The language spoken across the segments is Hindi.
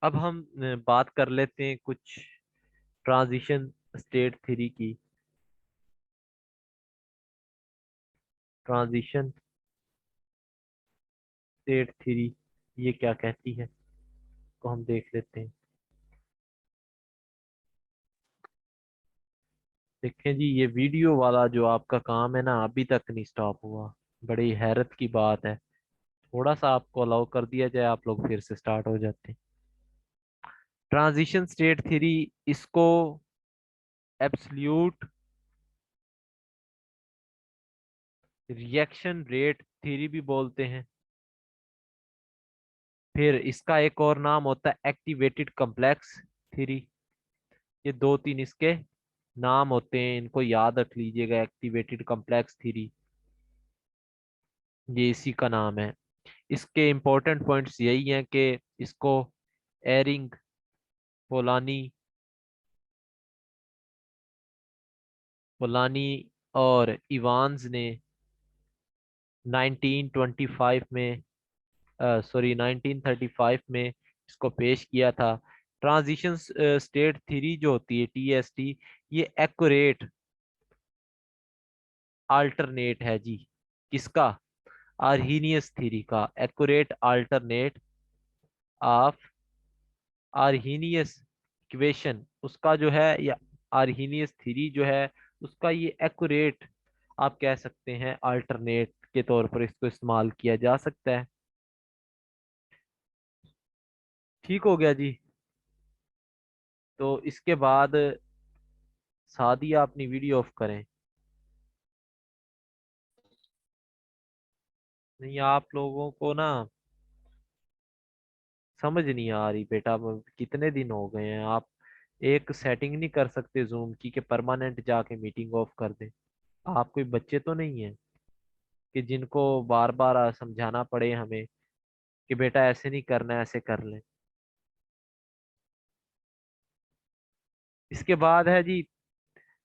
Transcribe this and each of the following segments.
अब हम बात कर लेते हैं कुछ ट्रांजिशन स्टेट थ्योरी की। ट्रांजिशन स्टेट थ्योरी ये क्या कहती है, तो हम देख लेते हैं। देखें जी, ये वीडियो वाला जो आपका काम है ना, अभी तक नहीं स्टॉप हुआ। बड़ी हैरत की बात है। थोड़ा सा आपको अलाउ कर दिया जाए, आप लोग फिर से स्टार्ट हो जाते हैं। ट्रांजिशन स्टेट थ्योरी, इसको एब्सोल्यूट रिएक्शन रेट थ्योरी भी बोलते हैं। फिर इसका एक और नाम होता है एक्टिवेटेड कॉम्प्लेक्स थ्योरी। ये दो तीन इसके नाम होते हैं, इनको याद रख लीजिएगा। एक्टिवेटेड कॉम्प्लेक्स थ्योरी, ये इसी का नाम है। इसके इंपॉर्टेंट पॉइंट्स यही हैं कि इसको एरिंग, पोलानी पोलानी और इवांस ने 1925 में, सॉरी 1935 में इसको पेश किया था। ट्रांजिशन स्टेट थ्योरी जो होती है, टीएसटी, ये एक्यूरेट अल्टरनेट है जी। किसका? आर्हीनियस थ्योरी का। Accurate alternate of Arrhenius equation, उसका जो है, या आर्हीनियस थ्योरी जो है, उसका ये एक्यूरेट, आप कह सकते हैं अल्टरनेट के तौर पर इसको इस्तेमाल किया जा सकता है। ठीक हो गया जी। तो इसके बाद सादिया अपनी वीडियो ऑफ करें। नहीं, आप लोगों को ना समझ नहीं आ रही बेटा। कितने दिन हो गए हैं, आप एक सेटिंग नहीं कर सकते जूम की कि परमानेंट जाके मीटिंग ऑफ कर दें? आप कोई बच्चे तो नहीं है कि जिनको बार बार समझाना पड़े हमें कि बेटा ऐसे नहीं करना, ऐसे कर लें। इसके बाद है जी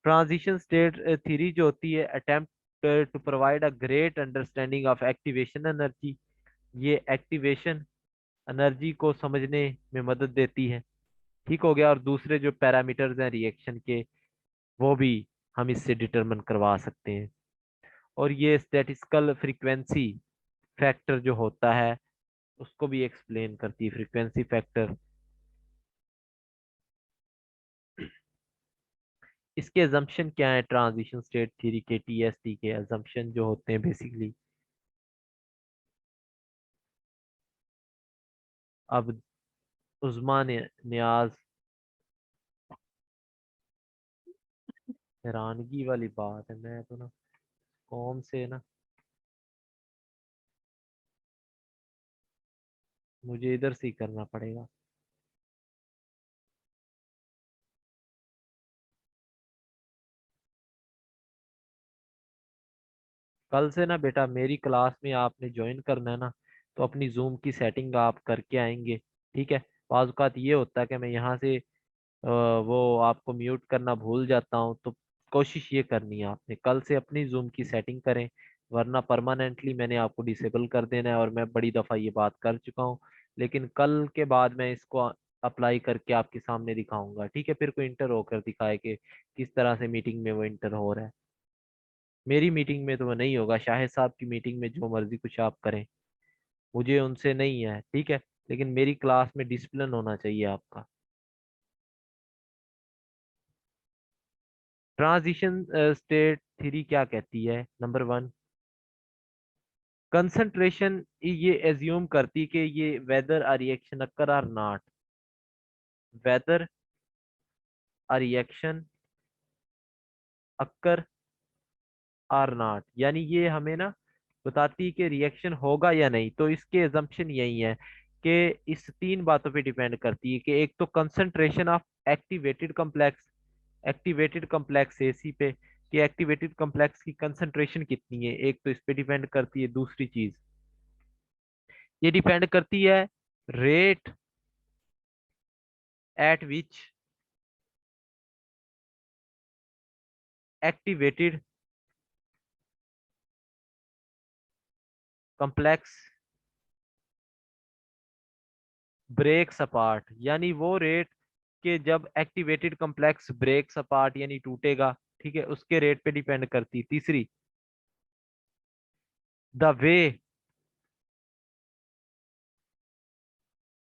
ट्रांजिशन स्टेट थ्योरी जो होती है, attempt to provide a great understanding of activation energy. ये एक्टिवेशन एनर्जी को समझने में मदद देती है। ठीक हो गया। और दूसरे जो पैरामीटर्स हैं रिएक्शन के, वो भी हम इससे डिटरमिन करवा सकते हैं। और ये स्टैटिस्टिकल फ्रीक्वेंसी फैक्टर जो होता है, उसको भी एक्सप्लेन करती है, फ्रीक्वेंसी फैक्टर। इसके अजम्पशन क्या है? ट्रांजिशन स्टेट थ्योरी के, टीएसटी के अजम्पशन जो होते हैं बेसिकली। अब उस्मा ने नियाज, हैरानगी वाली बात है, मैं तो ना कौम से ना, मुझे इधर से ही करना पड़ेगा। कल से ना बेटा मेरी क्लास में आपने ज्वाइन करना है ना, तो अपनी जूम की सेटिंग आप करके आएंगे। ठीक है। बाज़ औक़ात ये होता है कि मैं यहाँ से वो आपको म्यूट करना भूल जाता हूँ। तो कोशिश ये करनी है आपने, कल से अपनी जूम की सेटिंग करें, वरना परमानेंटली मैंने आपको डिसेबल कर देना है। और मैं बड़ी दफ़ा ये बात कर चुका हूँ, लेकिन कल के बाद मैं इसको अप्लाई करके आपके सामने दिखाऊंगा। ठीक है। फिर कोई इंटर होकर दिखाए कि किस तरह से मीटिंग में वो इंटर हो रहा है। मेरी मीटिंग में तो वो नहीं होगा, शाहिद साहब की मीटिंग में जो मर्जी कुछ आप करें, मुझे उनसे नहीं है। ठीक है। लेकिन मेरी क्लास में डिसिप्लिन होना चाहिए आपका। ट्रांजिशन स्टेट थ्योरी क्या कहती है? नंबर वन, कंसंट्रेशन ये एज्यूम करती कि ये whether a reaction occur or not, whether a reaction occur or not, यानी ये हमें ना बताती है कि रिएक्शन होगा या नहीं। तो इसके एजम्पशन यही है कि इस तीन बातों पे डिपेंड करती है कि एक तो concentration of activated complex, activated complex AC पे, कि एक्टिवेटेड कॉम्प्लेक्स की कंसंट्रेशन कितनी है, एक तो इस पे डिपेंड करती है। दूसरी चीज ये डिपेंड करती है rate at which activated complex breaks apart, यानी वो रेट के जब एक्टिवेटेड कॉम्प्लेक्स ब्रेक्स अपार्ट यानी टूटेगा, ठीक है, उसके रेट पे डिपेंड करती है। तीसरी, the way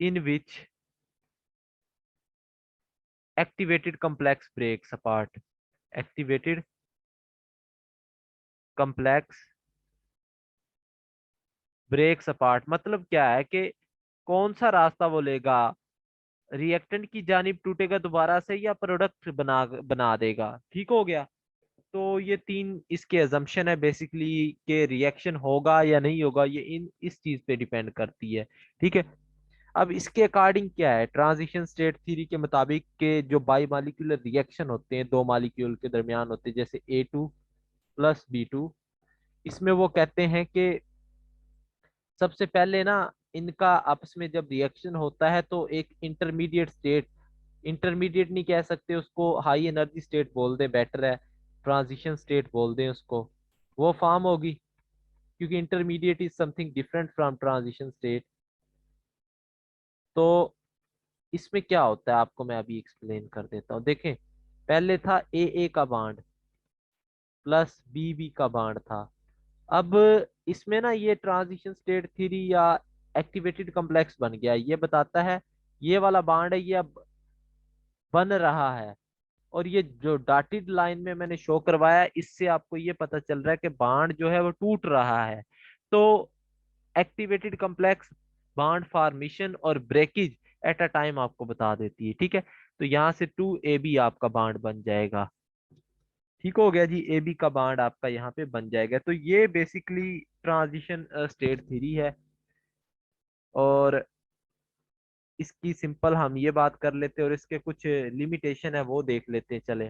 in which activated complex breaks apart, activated complex breaks apart मतलब क्या है कि कौन सा रास्ता वो लेगा, रिएक्टेंट की जानिब टूटेगा दोबारा से या प्रोडक्ट बना बना देगा। ठीक हो गया। तो ये तीन इसके अजम्पशन है बेसिकली, कि रिएक्शन होगा या नहीं होगा, ये इन इस चीज पे डिपेंड करती है। ठीक है। अब इसके अकॉर्डिंग क्या है, ट्रांजिशन स्टेट थ्योरी के मुताबिक के जो बाई मालिक्यूलर रिएक्शन होते हैं दो मालिक्यूल के दरमियान होते हैं, जैसे A2 + B2, इसमें वो कहते हैं कि सबसे पहले ना इनका आपस में जब रिएक्शन होता है तो एक इंटरमीडिएट स्टेट, इंटरमीडिएट नहीं कह सकते उसको, हाई एनर्जी स्टेट बोल दें बेटर है, ट्रांजिशन स्टेट बोल दें उसको, वो फॉर्म होगी, क्योंकि intermediate is something different from transition state. तो इसमें क्या होता है आपको मैं अभी एक्सप्लेन कर देता हूँ। देखें, पहले था ए का बाड प्लस बी का बाड था। अब इसमें ना ये ट्रांजिशन स्टेट थ्योरी या एक्टिवेटेड कॉम्प्लेक्स बन गया, ये बताता है ये वाला बाड है ये अब बन रहा है, और ये जो डॉटेड लाइन में मैंने शो करवाया इससे आपको ये पता चल रहा है कि बाड जो है वो टूट रहा है। तो एक्टिवेटेड कॉम्प्लेक्स बाड फॉर्मेशन और ब्रेकेज एट अ टाइम आपको बता देती है। ठीक है। तो यहाँ से 2AB आपका बाड बन जाएगा। ठीक हो गया जी, AB का बाड आपका यहाँ पे बन जाएगा। तो ये बेसिकली ट्रांजिशन स्टेट थ्योरी है। और इसकी सिंपल हम ये बात कर लेते हैं और इसके कुछ लिमिटेशन है वो देख लेते हैं चले,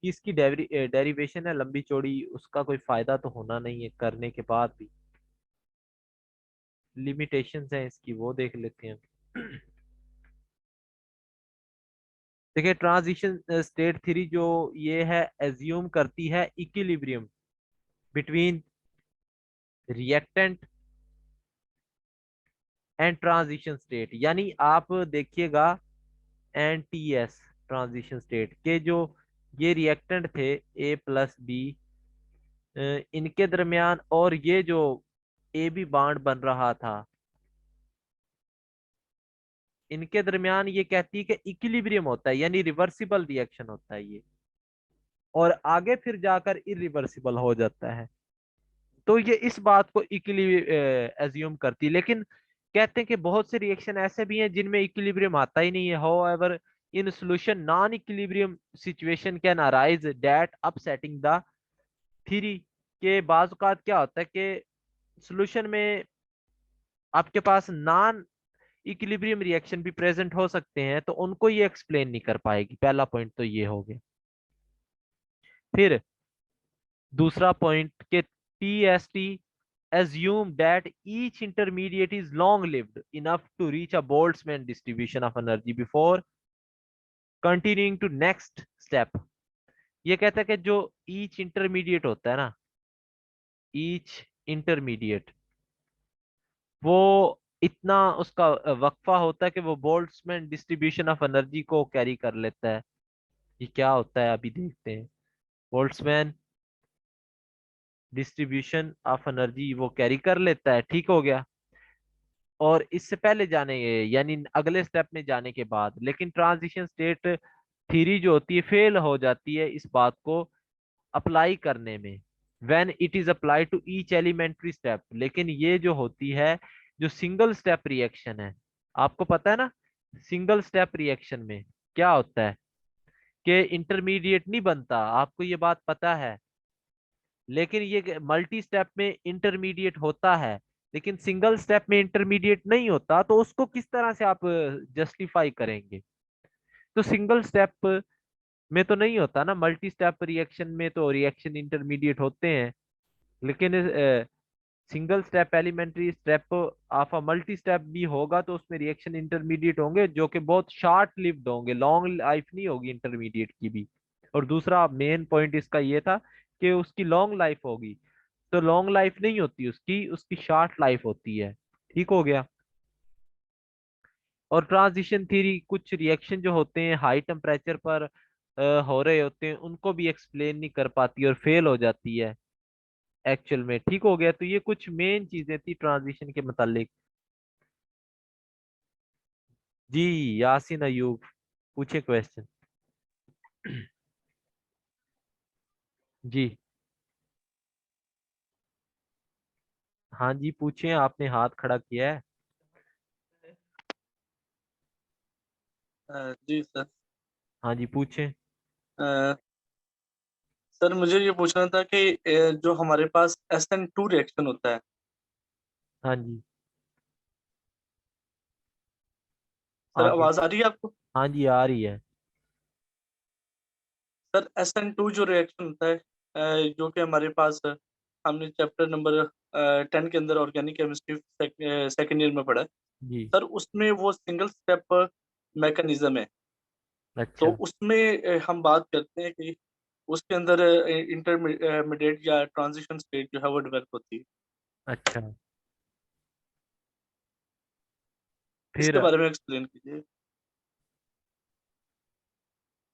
कि इसकी डेरिवेशन है लंबी चौड़ी, उसका कोई फायदा तो होना नहीं है करने के बाद भी, लिमिटेशंस हैं इसकी वो देख लेते हैं। देखिए, ट्रांजिशन स्टेट थ्योरी जो ये है एज्यूम करती है equilibrium between reactant and transition state, यानी आप देखिएगा NTS ट्रांजिशन स्टेट के जो ये रिएक्टेंट थे A + B, इनके दरमियान और ये जो AB बाड बन रहा था इनके दरमियान, ये कहती है कि इक्विलिब्रियम होता है, यानी रिवर्सिबल रिएक्शन होता है ये, और आगे फिर जाकर इरिवर्सिबल हो जाता है। तो ये इस बात को एज्यूम करती है, लेकिन कहते हैं कि बहुत से रिएक्शन ऐसे भी हैं जिनमें इक्विलिब्रियम आता ही नहीं है। However in solution non equilibrium situation can arise that upsetting the theory, के बाज़ औक़ात क्या होता है कि सॉल्यूशन में आपके पास नॉन इक्विलिब्रियम रिएक्शन भी प्रेजेंट हो सकते हैं, तो उनको ये एक्सप्लेन नहीं कर पाएगी। पहला पॉइंट तो ये हो गया। फिर दूसरा पॉइंट के TST assume that each intermediate is long lived enough to reach a Boltzmann distribution of energy before continuing to next step। ये कहता है कि जो each intermediate होता है ना, each intermediate वो इतना उसका वक्फा होता है कि वो बोल्ट्जमैन डिस्ट्रीब्यूशन ऑफ एनर्जी को कैरी कर लेता है। ये क्या होता है अभी देखते हैं। बोल्ट्जमैन डिस्ट्रीब्यूशन ऑफ एनर्जी वो कैरी कर लेता है। ठीक हो गया। और इससे पहले जाने यानी अगले स्टेप में जाने के बाद, लेकिन ट्रांजिशन स्टेट थ्योरी जो होती है फेल हो जाती है इस बात को अप्लाई करने में, when it is apply to each elementary step. लेकिन ये जो होती है जो सिंगल स्टेप रिएक्शन है, आपको पता है ना, सिंगल स्टेप रिएक्शन में क्या होता है कि इंटरमीडिएट नहीं बनता, आपको ये बात पता है। लेकिन ये मल्टी स्टेप में इंटरमीडिएट होता है, लेकिन सिंगल स्टेप में इंटरमीडिएट नहीं होता, तो उसको किस तरह से आप जस्टिफाई करेंगे। तो सिंगल स्टेप में तो नहीं होता ना, मल्टी स्टेप रिएक्शन में तो रिएक्शन इंटरमीडिएट होते हैं, लेकिन single step elementary step of a multi step भी होगा तो उसमें रिएक्शन इंटरमीडिएट होंगे जो कि बहुत शॉर्ट लिव्ड होंगे, लॉन्ग लाइफ नहीं होगी इंटरमीडिएट की भी। और दूसरा मेन पॉइंट इसका ये था कि उसकी लॉन्ग लाइफ होगी, तो लॉन्ग लाइफ नहीं होती उसकी, उसकी शॉर्ट लाइफ होती है। ठीक हो गया। और ट्रांजिशन थ्योरी कुछ रिएक्शन जो होते हैं हाई टेम्परेचर पर हो रहे होते हैं उनको भी एक्सप्लेन नहीं कर पाती और फेल हो जाती है एक्चुअल में। ठीक हो गया, तो ये कुछ मेन चीजें थी ट्रांजिशन के मुतालिक। जी यासीन अयूब, पूछे क्वेश्चन। जी हाँ जी पूछे, आपने हाथ खड़ा किया है। जी सर। हाँ जी पूछे। अ, सर मुझे ये पूछना था कि जो हमारे पास SN2 रिएक्शन होता है। हाँ जी। सर आगे। आवाज आ रही है आपको? हाँ जी आ रही है। सर SN2 जो रिएक्शन होता है, जो कि हमारे पास हमने चैप्टर नंबर 10 के अंदर ऑर्गेनिक केमिस्ट्री सेकेंड ईयर में पढ़ा है। जी। सर उसमें वो सिंगल स्टेप मैकेनिज्म है। तो अच्छा। उसमें हम बात करते हैं कि उसके अंदर इंटरमीडिएट या ट्रांजिशन स्टेट जो है वो डेवलप होती है। अच्छा इसके फिर बारे में एक्सप्लेन कीजिए।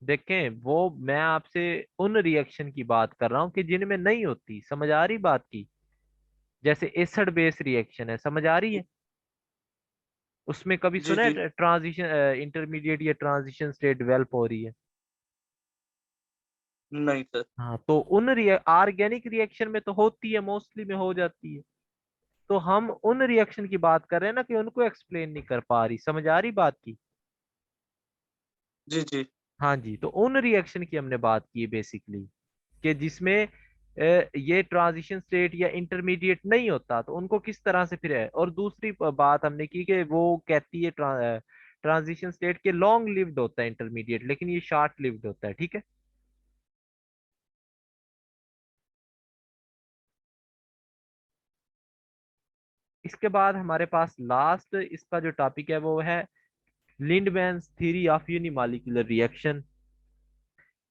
देखें, वो मैं आपसे उन रिएक्शन की बात कर रहा हूँ कि जिनमें नहीं होती, समझ आ रही बात की। जैसे एसिड बेस रिएक्शन है, समझ आ रही है। उसमें कभी जी सुना जी। है ट्रांजिशन इंटरमीडिएट या ट्रांजिशन स्टेट डेवलप हो रही है। नहीं सर। हाँ, तो उन ऑर्गेनिक रिएक्शन में तो होती है, मोस्टली में हो जाती है। तो हम उन रिएक्शन की बात कर रहे हैं ना कि उनको एक्सप्लेन नहीं कर पा रही, समझ आ रही बात की। जी जी। हाँ जी, तो उन रिएक्शन की हमने बात की बेसिकली, कि जिसमें ये ट्रांजिशन स्टेट या इंटरमीडिएट नहीं होता, तो उनको किस तरह से फिर है। और दूसरी बात हमने की कि वो कहती है ट्रांजिशन स्टेट के लॉन्ग लिव्ड होता है इंटरमीडिएट, लेकिन ये शॉर्ट लिव्ड होता है। ठीक है। इसके बाद हमारे पास लास्ट इसका जो टॉपिक है वो है लिंडमैन्स थ्योरी ऑफ यूनिमॉलिक्यूलर रिएक्शन।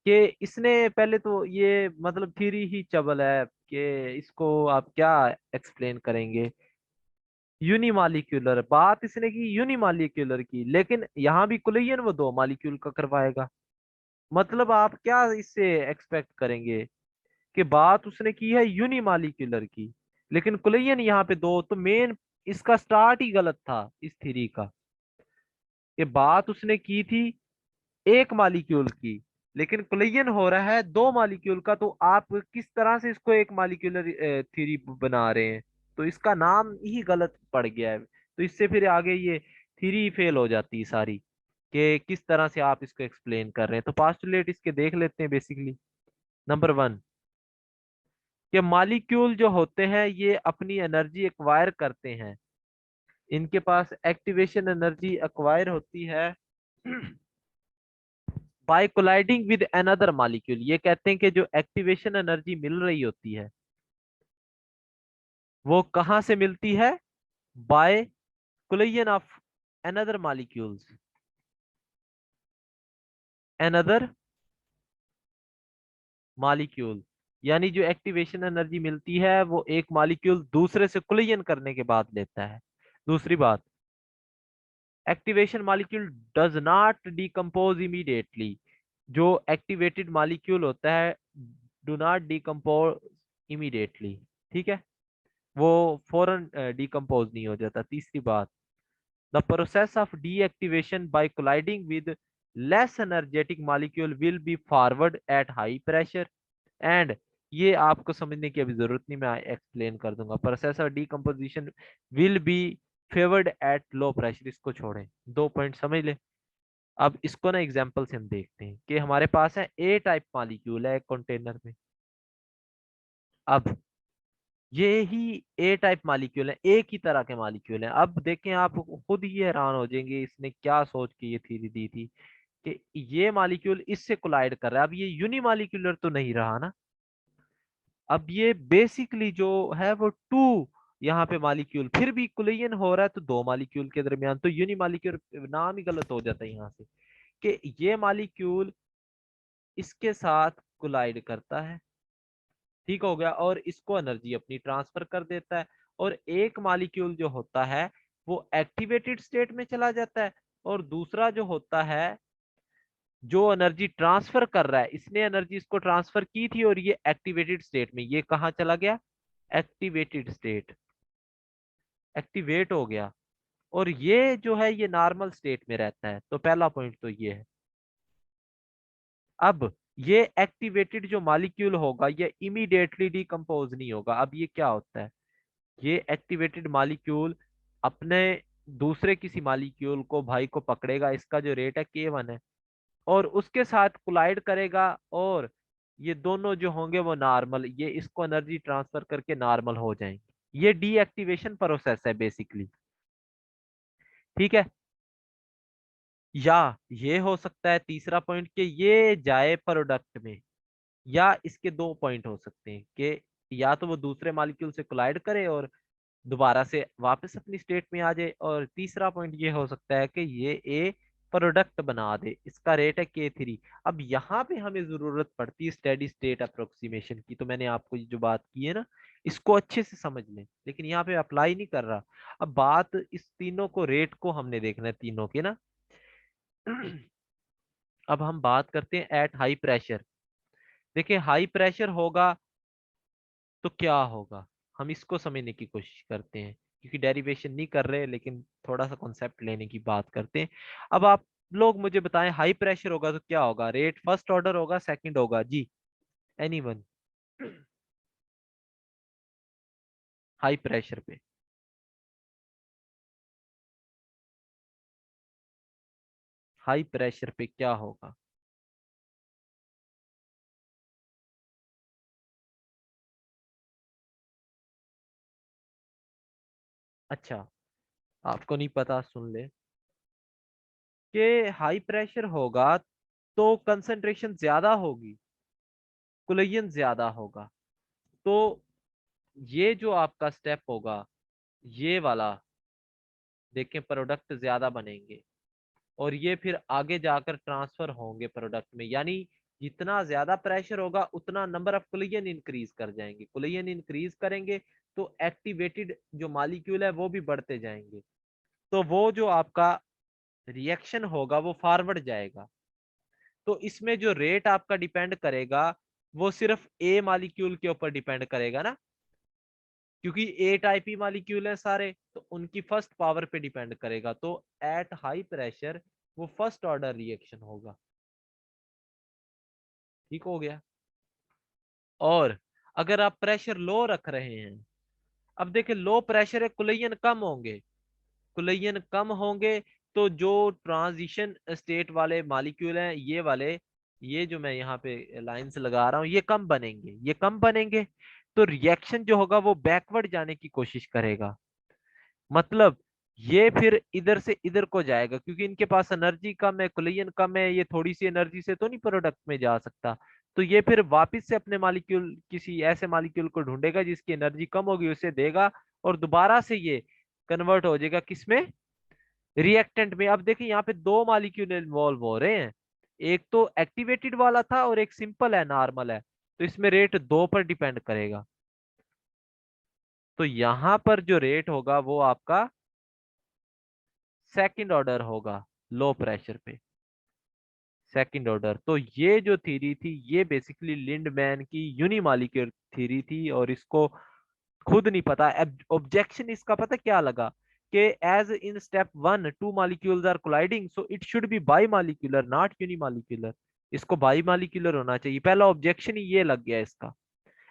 कि इसने पहले तो ये मतलब थ्योरी ही चबल है कि इसको आप क्या एक्सप्लेन करेंगे। यूनिमॉलिक्यूलर बात इसने की, यूनिमॉलिक्यूलर की, लेकिन यहाँ भी कुलयन वो दो मॉलिक्यूल का करवाएगा। मतलब आप क्या इससे एक्सपेक्ट करेंगे कि बात उसने की है यूनिमॉलिक्यूलर की, लेकिन कुलयन यहाँ पे दो। तो मेन इसका स्टार्ट ही गलत था इस थ्योरी का, कि बात उसने की थी एक मॉलिक्यूल की, लेकिन कुलयन हो रहा है दो मॉलिक्यूल का। तो आप किस तरह से इसको एक मॉलिक्यूलर थ्योरी बना रहे हैं। तो इसका नाम ही गलत पड़ गया है, तो इससे फिर आगे ये थ्योरी फेल हो जाती है सारी, कि किस तरह से आप इसको एक्सप्लेन कर रहे हैं। तो पास्टुलेट इसके देख लेते हैं बेसिकली। नंबर वन, कि मॉलिक्यूल जो होते हैं ये अपनी एनर्जी एक्वायर करते हैं। इनके पास एक्टिवेशन एनर्जी एक्वायर होती है by colliding with another molecule. ये कहते हैं कि जो एक्टिवेशन एनर्जी मिल रही होती है वो कहाँ से मिलती है, by collision of another molecules, another molecule. यानी जो एक्टिवेशन एनर्जी मिलती है वो एक मॉलिक्यूल दूसरे से कोलिजन करने के बाद लेता है। दूसरी बात, activation molecule does not decompose immediately. जो एक्टिवेटेड मॉलिक्यूल होता है डू नॉट डिकम्पोज इमीडिएटली। ठीक है, वो फौरन डिकम्पोज नहीं हो जाता। तीसरी बात, the process of deactivation by colliding with less energetic molecule will be forward at high pressure and, ये आपको समझने की अभी जरूरत नहीं, मैं एक्सप्लेन कर दूंगा। Process of decomposition will be favoured at low pressure, इसको छोड़ें, दो पॉइंट समझ ले। अब इसको ना एग्जांपल से हम देखते हैं कि हमारे पास है ए टाइप मॉलिक्यूल है एक कंटेनर में। अब ये ही ए टाइप मॉलिक्यूल है, एक ही तरह के मॉलिक्यूल हैं। अब देखें, आप खुद ही हैरान हो जाएंगे इसने क्या सोच के ये थ्योरी दी थी कि ये मॉलिक्यूल इससे कोलाइड कर रहा है। अब ये यूनिमॉलिक्यूलर तो नहीं रहा ना, अब ये बेसिकली जो है वो टू यहाँ पे मॉलिक्यूल फिर भी कुलियन हो रहा है, तो दो मॉलिक्यूल के दरमियान तो यूनिमॉलिक्यूलर नाम ही गलत हो जाता है यहाँ से, कि ये मॉलिक्यूल इसके साथ कोलाइड करता है। ठीक हो गया, और इसको एनर्जी अपनी ट्रांसफर कर देता है। और एक मॉलिक्यूल जो होता है वो एक्टिवेटेड स्टेट में चला जाता है, और दूसरा जो होता है जो एनर्जी ट्रांसफर कर रहा है, इसने एनर्जी इसको ट्रांसफर की थी और ये एक्टिवेटेड स्टेट में, ये कहाँ चला गया, एक्टिवेटेड स्टेट, एक्टिवेट हो गया, और ये जो है ये नॉर्मल स्टेट में रहता है। तो पहला पॉइंट तो ये है। अब ये एक्टिवेटेड जो मॉलिक्यूल होगा ये इमीडिएटली डिकम्पोज नहीं होगा। अब ये क्या होता है, ये एक्टिवेटेड मॉलिक्यूल अपने दूसरे किसी मॉलिक्यूल को भाई को पकड़ेगा, इसका जो रेट है K1 है, और उसके साथ कोलाइड करेगा, और ये दोनों जो होंगे वो नॉर्मल, ये इसको एनर्जी ट्रांसफर करके नॉर्मल हो जाएंगे। ये डीएक्टिवेशन प्रोसेस है बेसिकली, ठीक है। या ये हो सकता है तीसरा पॉइंट कि ये जाए प्रोडक्ट में, या इसके दो पॉइंट हो सकते हैं कि या तो वो दूसरे मॉलिक्यूल से कोलाइड करे और दोबारा से वापस अपनी स्टेट में आ जाए, और तीसरा पॉइंट ये हो सकता है कि ये ए प्रोडक्ट बना दे, इसका रेट है K3। अब यहाँ पे हमें जरूरत पड़ती है स्टेडी स्टेट अप्रोक्सीमेशन की। तो मैंने आपको ये जो बात की है ना, इसको अच्छे से समझ लें, लेकिन यहाँ पे अप्लाई नहीं कर रहा। अब बात इस तीनों को रेट को हमने देखना है तीनों के ना। अब हम बात करते हैं एट हाई प्रेशर। देखिए हाई प्रेशर होगा तो क्या होगा, हम इसको समझने की कोशिश करते हैं, क्योंकि डेरिवेशन नहीं कर रहे लेकिन थोड़ा सा कॉन्सेप्ट लेने की बात करते हैं। अब आप लोग मुझे बताएं, हाई प्रेशर होगा तो क्या होगा, रेट फर्स्ट ऑर्डर होगा सेकंड होगा जी, एनीवन। हाई प्रेशर पे, हाई प्रेशर पे क्या होगा, अच्छा आपको नहीं पता सुन ले, कि हाई प्रेशर होगा तो कंसंट्रेशन ज्यादा होगी, कुलयन ज्यादा होगा। तो ये जो आपका स्टेप होगा, ये वाला, देखें प्रोडक्ट ज्यादा बनेंगे, और ये फिर आगे जाकर ट्रांसफर होंगे प्रोडक्ट में। यानी जितना ज्यादा प्रेशर होगा उतना नंबर ऑफ कुलियन इंक्रीज कर जाएंगे, कुलियन इंक्रीज करेंगे तो एक्टिवेटेड जो मॉलिक्यूल है वो भी बढ़ते जाएंगे। तो वो जो आपका रिएक्शन होगा वो फॉरवर्ड जाएगा। तो इसमें जो रेट आपका डिपेंड करेगा वो सिर्फ ए मॉलिक्यूल के ऊपर डिपेंड करेगा ना, क्योंकि ए टाइप ही मॉलिक्यूल है सारे, तो उनकी फर्स्ट पावर पे डिपेंड करेगा। तो एट हाई प्रेशर वो फर्स्ट ऑर्डर रिएक्शन होगा, ठीक हो गया। और अगर आप प्रेशर लो रख रहे हैं, अब देखिए लो प्रेशर है, कुलयन कम होंगे, कुलयन कम होंगे, तो जो ट्रांजिशन स्टेट वाले मॉलिक्यूल हैं ये वाले, ये जो मैं यहाँ पे लाइंस लगा रहा हूँ, ये कम बनेंगे, ये कम बनेंगे। तो रिएक्शन जो होगा वो बैकवर्ड जाने की कोशिश करेगा, मतलब ये फिर इधर से इधर को जाएगा, क्योंकि इनके पास एनर्जी कम है, कुलियन कम है, ये थोड़ी सी एनर्जी से तो नहीं प्रोडक्ट में जा सकता। तो ये फिर वापस से अपने मॉलिक्यूल, किसी ऐसे मॉलिक्यूल को ढूंढेगा जिसकी एनर्जी कम होगी, उसे देगा, और दोबारा से ये कन्वर्ट हो जाएगा किसमें, रिएक्टेंट में। अब देखिए यहाँ पे दो मॉलिक्यूल इन्वॉल्व हो रहे हैं, एक तो एक्टिवेटेड वाला था और एक सिंपल है, नॉर्मल है, तो इसमें रेट दो पर डिपेंड करेगा। तो यहां पर जो रेट होगा वो आपका सेकंड ऑर्डर होगा, लो प्रेशर पे, सेकंड ऑर्डर। तो ये जो थ्योरी थी ये बेसिकली लिंडमैन की यूनिमॉलिक्यूलर थ्योरी थी, और इसको खुद नहीं पता। ऑब्जेक्शन इसका पता क्या लगा, कि as in step one two molecules are colliding so it should be bimolecular not unimolecular, इसको बाई मॉलिक्यूलर होना चाहिए। पहला ऑब्जेक्शन ही ये लग गया इसका।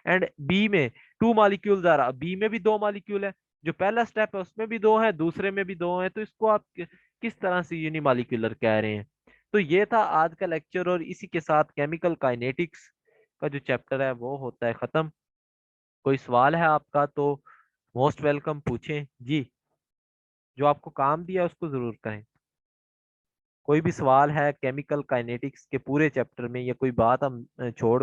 एंड बी में टू मॉलिक्यूल्स आ रहा, बी में भी दो मॉलिक्यूल है, जो पहला स्टेप है उसमें भी दो है, दूसरे में भी दो है, तो इसको आप किस तरह से यूनिमॉलिक्यूलर कह रहे हैं। तो ये था आज का लेक्चर, और इसी के साथ केमिकल काइनेटिक्स का जो चैप्टर है वो होता है खत्म। कोई सवाल है आपका तो मोस्ट वेलकम, पूछें जी, जो आपको काम दिया उसको जरूर करें। कोई भी सवाल है केमिकल काइनेटिक्स के पूरे चैप्टर में, या कोई बात हम छोड़